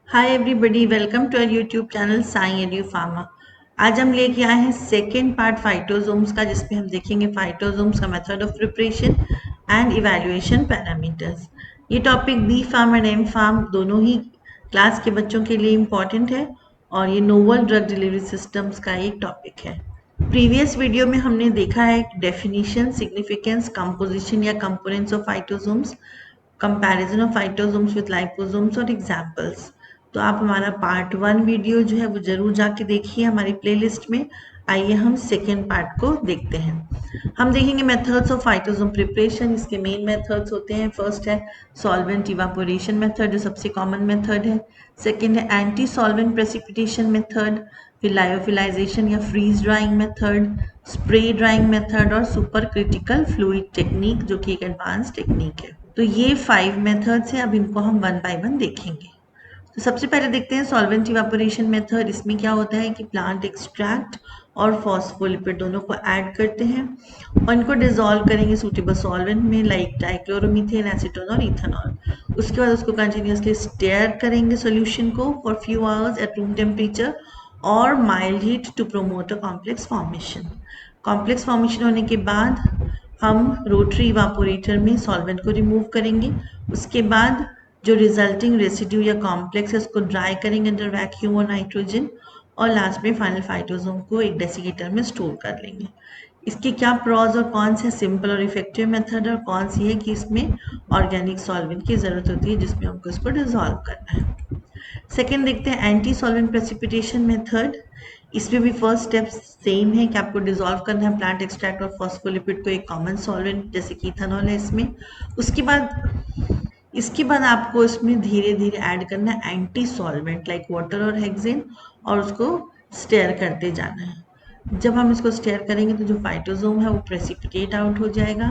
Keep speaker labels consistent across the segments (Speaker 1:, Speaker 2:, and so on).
Speaker 1: Hi everybody, welcome to our YouTube channel Sai Edu Pharma. आज हम लेके आए हैं सेकेंड पार्ट फाइटोजोम्स का, जिसमें हम देखेंगे फाइटोजोम्स का method of preparation and evaluation parameters. ये topic B pharm and M pharm दोनों ही क्लास के बच्चों के लिए इम्पॉर्टेंट है और ये नोवल ड्रग डिलीवरी सिस्टम्स का एक टॉपिक है। प्रीवियस वीडियो में हमने देखा है डेफिनेशन, सिग्निफिकेंस, कंपोजिशन या components of phytosomes, comparison of phytosomes with liposomes और एग्जांपल्स। तो आप हमारा पार्ट 1 वीडियो जो है वो जरूर जाके देखिए हमारी प्लेलिस्ट में। आइए हम सेकेंड पार्ट को देखते हैं। हम देखेंगे मेथड्स ऑफ फाइटोजोम प्रिपरेशन। इसके मेन मेथड्स होते हैं, फर्स्ट है सॉल्वेंट इवापोरेशन मेथड, जो सबसे कॉमन मेथड है। सेकेंड है एंटी सॉल्वेंट प्रेसिपिटेशन मेथड, फिर लायोफिलाइजेशन या freeze drying method, spray drying method और सुपर क्रिटिकल फ्लूइड टेक्निक, जो कि एक एडवांस टेक्निक है। तो ये 5 मेथड्स हैं। अब इनको हम वन बाय वन देखेंगे। तो सबसे पहले देखते हैं सॉल्वेंट इवापोरेशन मेथड। इसमें क्या होता है कि प्लांट एक्सट्रैक्ट और फॉस्फोलिपिड दोनों को ऐड करते हैं और इनको डिसॉल्व करेंगे सूटेबल सॉल्वेंट में, लाइक डाइक्लोरोमीथेन, एसीटोन और इथेनॉल। उसके बाद उसको कंटिन्यूसली स्टेयर करेंगे सोल्यूशन को for few hours at room temperature और mild heat to promote a complex formation. Complex formation होने के बाद हम रोटरी इवापोरेटर में सॉल्वेंट को रिमूव करेंगे। उसके बाद जो रिजल्टिंग रेसिड्यू या कॉम्प्लेक्स है उसको ड्राई करेंगे अंडर वैक्यूम और नाइट्रोजन, और लास्ट में फाइनल फाइटोजोम को एक डेसिकेटर में स्टोर कर लेंगे। इसके क्या प्रॉज और कौन से सिंपल और इफेक्टिव मेथड है और कौन सी है कि इसमें ऑर्गेनिक सॉल्वेंट की जरूरत होती है जिसमें हमको इसको डिसॉल्व करना है। सेकेंड देखते हैं एंटी सॉल्वेंट प्रेसिपिटेशन मेथड। इसमें भी फर्स्ट स्टेप सेम है कि आपको डिसॉल्व करना है प्लांट एक्सट्रैक्ट और फॉस्फोलिपिड को एक कॉमन सॉल्वेंट जैसे कि इथेनॉल है इसमें। इसके बाद आपको इसमें धीरे धीरे ऐड करना है एंटी सॉल्वेंट लाइक वाटर और हेक्सेन, और उसको स्टेयर करते जाना है। जब हम इसको स्टेयर करेंगे तो जो फाइटोजोम है वो प्रेसिपिटेट आउट हो जाएगा,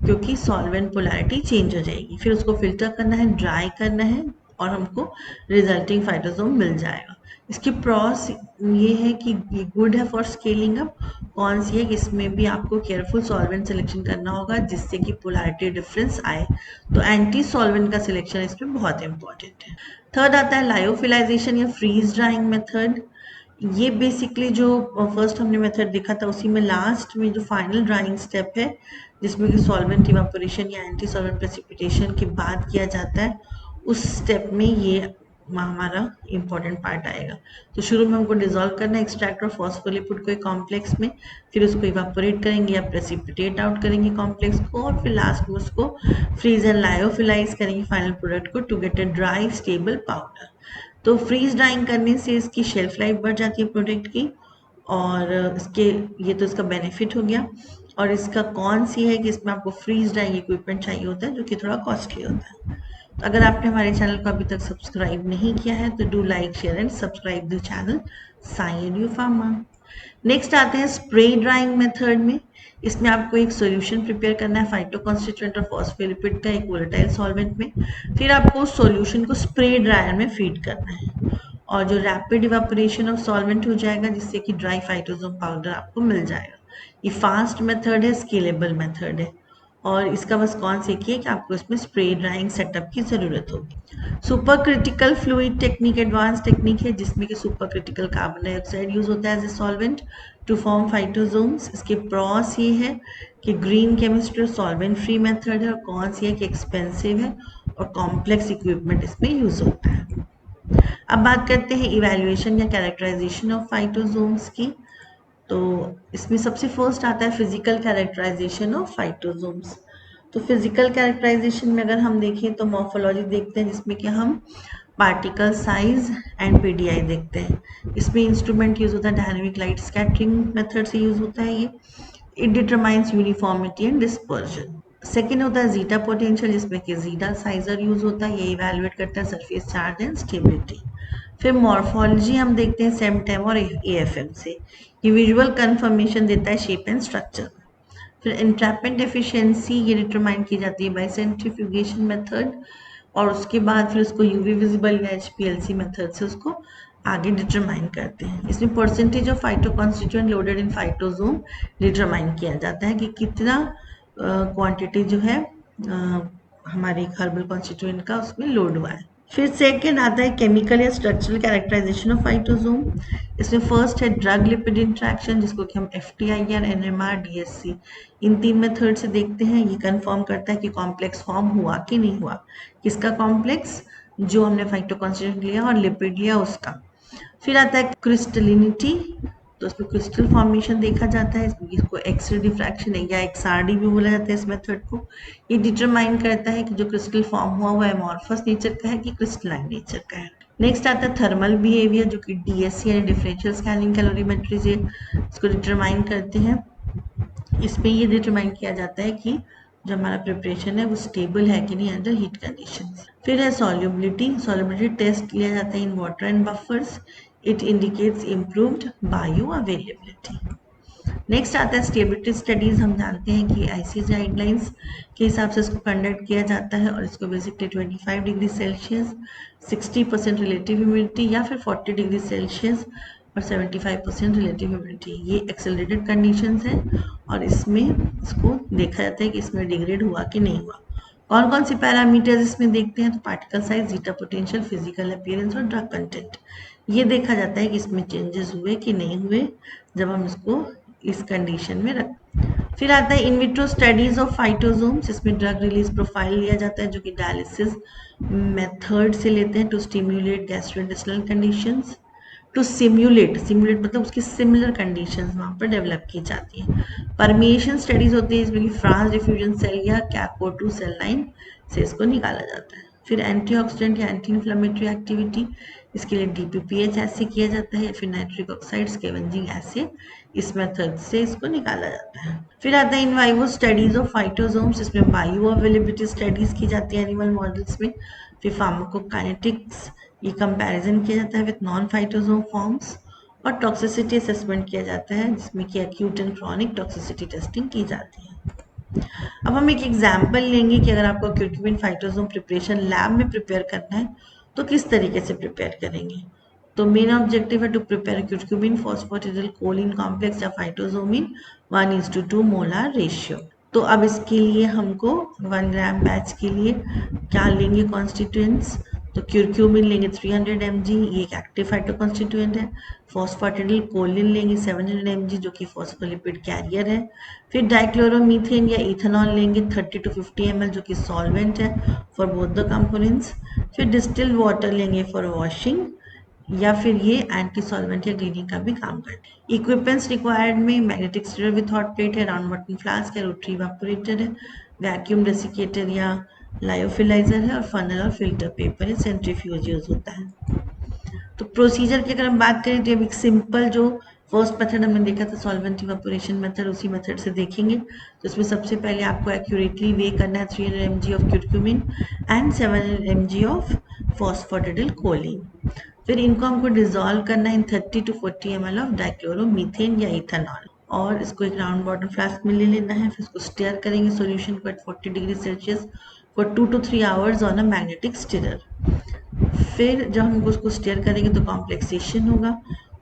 Speaker 1: क्योंकि सॉल्वेंट पोलैरिटी चेंज हो जाएगी। फिर उसको फिल्टर करना है, ड्राई करना है और हमको रिजल्टिंग फाइटोजोम मिल जाएगा। इसकी प्रॉस ये है कि ये गुड है फॉर स्केलिंग अप। कौन सी है कि इसमें भी आपको केयरफुल सॉल्वेंट सिलेक्शन करना होगा जिससे कि पोलैरिटी डिफरेंस आए। तो एंटी सॉल्वेंट का सिलेक्शन इसमें बहुत इंपॉर्टेंट है। थर्ड आता है लायोफिलाइजेशन या फ्रीज ड्राइंग मेथड। ये बेसिकली जो फर्स्ट हमने मेथड देखा था उसी में लास्ट में जो फाइनल ड्राइंग स्टेप है, जिसमें कि सॉल्वेंट इवापोरेशन या एंटी सॉल्वेंट प्रेसिपिटेशन के बाद किया जाता है, उस स्टेप में ये हमारा इंपॉर्टेंट पार्ट आएगा। तो शुरू में हमको डिसॉल्व करना है एक्सट्रैक्ट और फॉस्फोलिपिड को एक कॉम्प्लेक्स में, फिर उसको इवापोरेट करेंगे या प्रेसिपिटेट आउट करेंगे कॉम्प्लेक्स को, और फिर लास्ट में उसको फ्रीज एंड लायोफिलाइज करेंगे फाइनल प्रोडक्ट को to get a dry stable powder. तो फ्रीज ड्राइंग करने से इसकी शेल्फ लाइफ बढ़ जाती है प्रोडक्ट की, और इसके ये तो इसका बेनिफिट हो गया। और इसका कौन सी है कि इसमें आपको फ्रीज ड्राइंग इक्विपमेंट चाहिए होता है जो कि थोड़ा कॉस्टली होता है। तो अगर आपने हमारे चैनल को अभी तक सब्सक्राइब नहीं किया है तो do like, share and subscribe the channel Sai Edu pharma. Next आते हैं स्प्रे ड्राइंग मेथड में। इसमें आपको एक सॉल्यूशन प्रिपेयर करना है फाइटो कॉन्स्टिट्यूएंट और फॉस्फोलिपिड का एक वोलेटाइल सॉल्वेंट में। फिर आपको उस सॉल्यूशन को स्प्रे ड्रायर में फीड करना है और जो रैपिड इवापोरेशन ऑफ सॉल्वेंट हो जाएगा जिससे कि ड्राई फाइटोजोम पाउडर आपको मिल जाएगा। ये फास्ट मेथड है, स्केलेबल मेथड है, और इसका बस कौन से कि आपको इसमें स्प्रे ड्राइंग सेटअप की जरूरत होगी। Super critical fluid technique advance technique है जिसमें कि super critical carbon dioxide use होता है as a solvent to form phytosomes. इसके प्रॉस ये है कि ग्रीन केमिस्ट्री और सॉल्वेंट फ्री मेथड है, और कौन सी है कि एक्सपेंसिव है और कॉम्प्लेक्स इक्विपमेंट इसमें यूज होता है। अब बात करते हैं इवैल्यूएशन या कैरेक्टराइजेशन ऑफ फाइटोजोम्स की। तो इसमें सबसे फर्स्ट आता है फिजिकल कैरेक्टराइजेशन ऑफ फाइटोजोम्स। तो फिजिकल कैरेक्टराइजेशन में अगर हम देखें तो मॉर्फोलॉजी देखते हैं जिसमें कि हम पार्टिकल साइज एंड पीडीआई देखते हैं। इसमें इंस्ट्रूमेंट यूज होता है डायनेमिक लाइट स्कैटरिंग मेथड से यूज होता है ये। It determines uniformity and dispersion. Second होता है जीटा पोटेंशियल जिसमें कि जीटा साइजर यूज होता है, ये इवेलुएट करता है सरफेस चार्ज एंड स्टेबिलिटी। फिर मॉर्फोलॉजी हम देखते हैं सेमटेम और एएफएम से, ये विजुअल कंफर्मेशन देता है शेप एंड स्ट्रक्चर। फिर इंट्रैपमेंट एफिशिएंसी ये डिटरमाइन की जाती है बाय सेंट्रीफ्यूगेशन मेथड, और उसके बाद फिर उसको यूवी विजिबल या एचपीएलसी मेथड से उसको आगे डिटरमाइन करते हैं। इसमें percentage of phyto constituent loaded in phytosome determine किया जाता है कि कितना क्वांटिटी जो है हमारे हर्बल कॉन्स्टिट्यूएंट का उसमें लोड हुआ है। फिर सेकेंड आता है केमिकल या स्ट्रक्चरल कैरेक्टराइजेशन ऑफ फाइटोसोम। इसमें फर्स्ट है ड्रग लिपिड इंट्रैक्शन, जिसको कि हम FTIR, NMR, DSC इन 3 मेथड से देखते हैं। ये कंफर्म करता है कि कॉम्प्लेक्स फॉर्म हुआ कि नहीं हुआ। किसका कॉम्प्लेक्स? जो हमने फाइटोकॉन्स्टिट्यूएंट लिया और लिपिड लिया उसका। फिर आता है क्रिस्टलिनिटी, तो उसमें क्रिस्टल फॉर्मेशन देखा जाता है। इसको एक्सरे डिफ्रैक्शन या XRD भी बोला जाता है इस मेथड को। ये डिटरमाइन करता है कि जो क्रिस्टल फॉर्म हुआ वो एमॉर्फस नेचर का है कि क्रिस्टलाइन नेचर का है। नेक्स्ट आता है थर्मल बिहेवियर, जो कि DSC यानी डिफरेंशियल स्कैनिंग कैलोरीमेट्री से इसको डिटरमाइन करते हैं। इसमें ये डिटरमाइन किया जाता है कि जो हमारा प्रिपरेशन है वो स्टेबल है कि नहीं अंडर हीट कंडीशंस। फिर है सॉल्युबिलिटी टेस्ट लिया जाता है in water and buffers. It indicates improved bio availability. Next आता है स्टेबिलिटी स्टडीज। हम जानते हैं कि ICS गाइडलाइंस के हिसाब से इसको कंडक्ट किया जाता है और इसको basically 25 degree Celsius, 60% relative humidity या फिर 40 डिग्री सेल्सियस और 75% रिलेटिव ह्यूमिडिटी, ये एक्सेलरेटेड कंडीशंस हैं और इसमें इसको देखा जाता है कि इसमें डिग्रेड हुआ कि नहीं हुआ। कौन कौन से पैरामीटर्स इसमें देखते हैं? तो particle size, zeta potential, physical appearance और ड्रग कंटेंट। ये देखा जाता है कि इसमें चेंजेस हुए कि नहीं हुए जब हम इसको इस कंडीशन में रख। फिर आता है इन विट्रो स्टडीज ऑफ फाइटोसोम्स। इसमें ड्रग रिलीज प्रोफाइल लिया जाता है जो कि डायलिसिस मेथड से लेते हैं to stimulate gastrointestinal conditions. To simulate मतलब उसकी सिमिलर कंडीशंस वहाँ पर डेवलप की जाती हैं। परमिएशन स्टडीज होती है इसमें कि फ्रांस डिफ्यूजन सेल या कैपो2 सेल लाइन से इसको निकाला जाता है। फिर एंटीऑक्सीडेंट या एंटी इन्फ्लेमेटरी एक्टिविटी, इसके लिए DPPH ऐसे किया जाता है, फिर नाइट्रिक ऑक्साइड स्कैवेंजिंग ऐसे इस मेथड से इसको निकाला जाता है। फिर आता है इन वाइवो स्टडीज ऑफ फाइटोसोम्स। इसमें बायो अवेलेबिलिटी स्टडीज की जाती है एनिमल मॉडल्स में। फिर फार्माकोकाइनेटिक्स, ये कंपैरिजन किया जाता है विद नॉन फाइटोसोम फॉर्म्स। और टॉक्सिसिटी असेसमेंट किया जाता है जिसमें कि acute and chronic toxicity testing की जाती है। अब हम एक एग्जाम्पल लेंगे कि अगर आपको क्यूरक्यूमिन फाइटोसोम प्रिपरेशन लैब में प्रिपेयर करना है तो किस तरीके से प्रिपेयर करेंगे। तो मेन ऑब्जेक्टिव है to prepare curcumin phosphatidyl choline complex या फाइटोसोमिन 1:2 मोलार रेशियो। तो अब इसके लिए हमको 1 ग्राम बैच के लिए क्या लेंगे कॉन्स्टिट्यूएंट्स? तो क्यूरक्यूमिन लेंगे 300 mg, ये एक एक्टिव फाइटोकॉन्स्टिट्यूएंट है। फॉस्फेटिडिल कोलिन लेंगे 700 mg जो कि फॉस्फोलिपिड कैरियर है। फिर डाइक्लोरोमीथेन या इथेनॉल लेंगे 30 to 50 ml जो कि सॉल्वेंट है फॉर बोथ द कंपोनेंट्स। फिर डिस्टिल्ड वाटर लेंगे फॉर वॉशिंग या फिर ये एंटी सॉल्वेंट या क्लीनिंग का भी काम करते हैं। इक्विपमेंट्स रिक्वायर्ड में magnetic stirrer with hot plate है, राउंड बटन फ्लास्क है, रोटरी इवेपोरेटर है, वैक्यूम डेसिकेटर या लायोफिलाइजर है और फनल और फिल्टर पेपर है, सेंट्रीफ्यूज यूज होता है। तो प्रोसीजर की अगर हम बात करें तो एक सिंपल जो फर्स्ट मेथड हमने देखा था सॉल्वेंट इवेपोरेशन मेथड, उसी मेथड से देखेंगे। तो इसमें सबसे पहले आपको एक्यूरेटली वे करना है 300 mg of curcumin and 700 mg of phosphatidyl choline. फिर इनको हमको डिजोल्व करना है in 30 to 40 ml of dichloromethane या इथेनॉल और इसको एक राउंड बॉटम फ्लास्क में ले लेना है। फिर इसको स्टेयर करेंगे सॉल्यूशन को at 40 degree Celsius for 2 to 3 hours on a magnetic stirrer. फिर जब हम उसको स्टेयर करेंगे तो कॉम्प्लेक्सेशन होगा।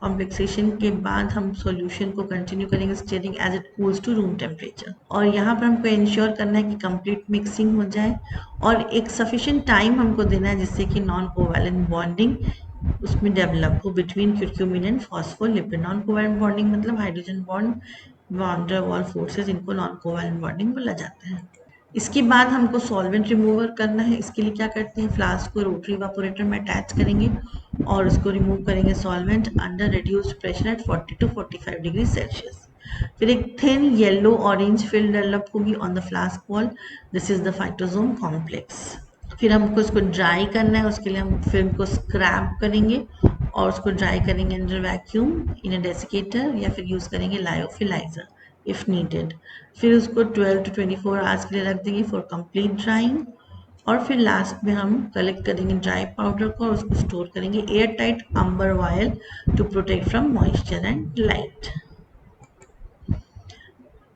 Speaker 1: कॉम्प्लेक्सेशन के बाद हम सॉल्यूशन को कंटिन्यू करेंगे stirring as it cools to room temperature. और यहाँ पर हमको इंश्योर करना है कि कंप्लीट मिक्सिंग हो जाए और एक सफिशिएंट टाइम हमको देना है जिससे कि नॉन कोवैलेंट बॉन्डिंग उसमें डेवलप हो between curcumin and phospholipid. Non covalent bonding मतलब hydrogen bond van der Waals forces, इनको नॉन कोवैलेंट बॉन्डिंग बोला जाता है। इसके बाद हमको सॉल्वेंट रिमूवर करना है। इसके लिए क्या करते हैं, फ्लास्क को रोटरी इवेपोरेटर में अटैच करेंगे और उसको रिमूव करेंगे solvent under reduced pressure at 40 to 45 degree Celsius. फिर एक thin yellow orange film develop होगी on the flask wall, this is the phytosome complex. फिर हमको इसको ड्राई करना है, उसके लिए हम फिल्म को स्क्रैप करेंगे और उसको ड्राई करेंगे under vacuum in a desiccator या फिर यूज करेंगे लायोफिलाइजर इफ नीडेड। फिर उसको 12 to 24 आवर्स के लिए रख देंगे फॉर कंप्लीट ड्राइंग और फिर लास्ट में हम कलेक्ट करेंगे ड्राई पाउडर को और उसको स्टोर करेंगे air tight amber vial to protect from moisture and light.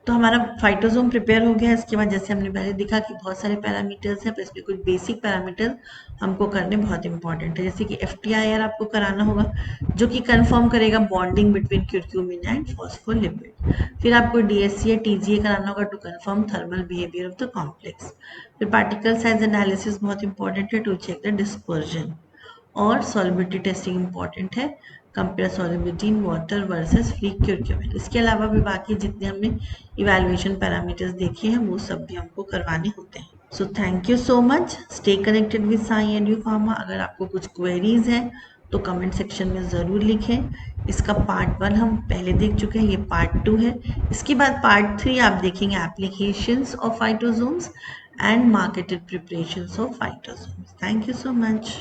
Speaker 1: तो हमारा फाइटोसोम प्रिपेयर हो गया। इसके बाद जैसे हमने पहले देखा कि बहुत सारे पैरामीटर्स हैं, पर इसमें कुछ बेसिक पैरामीटर हमको करने बहुत इंपॉर्टेंट है, जैसे कि FTIR आपको कराना होगा, जो कि कंफर्म करेगा bonding between curcumin and phospholipid. फिर आपको DSC या TGA कराना होगा to confirm thermal behaviour of the complex. फिर पार्टिकल साइज एनालिसिस बहुत इंपॉर्टेंट है टू चेक द डिस्पर्जन। और सॉल्युबिलिटी टेस्टिंग इंपॉर्टेंट है, compare solubility in water versus free curcumin. इसके अलावा भी बाकी जितने हमने इवैल्यूएशन पैरामीटर्स देखे हैं वो सब भी हमको करवाने होते हैं। So thank you so much, stay connected with Sai and you pharma. अगर आपको कुछ क्वेरीज हैं तो कमेंट सेक्शन में ज़रूर लिखें। इसका पार्ट 1 हम पहले देख चुके हैं, ये पार्ट 2 है। इसके बाद पार्ट 3 आप देखेंगे applications of phytosomes and marketed preparations of phytosomes. Thank you so much.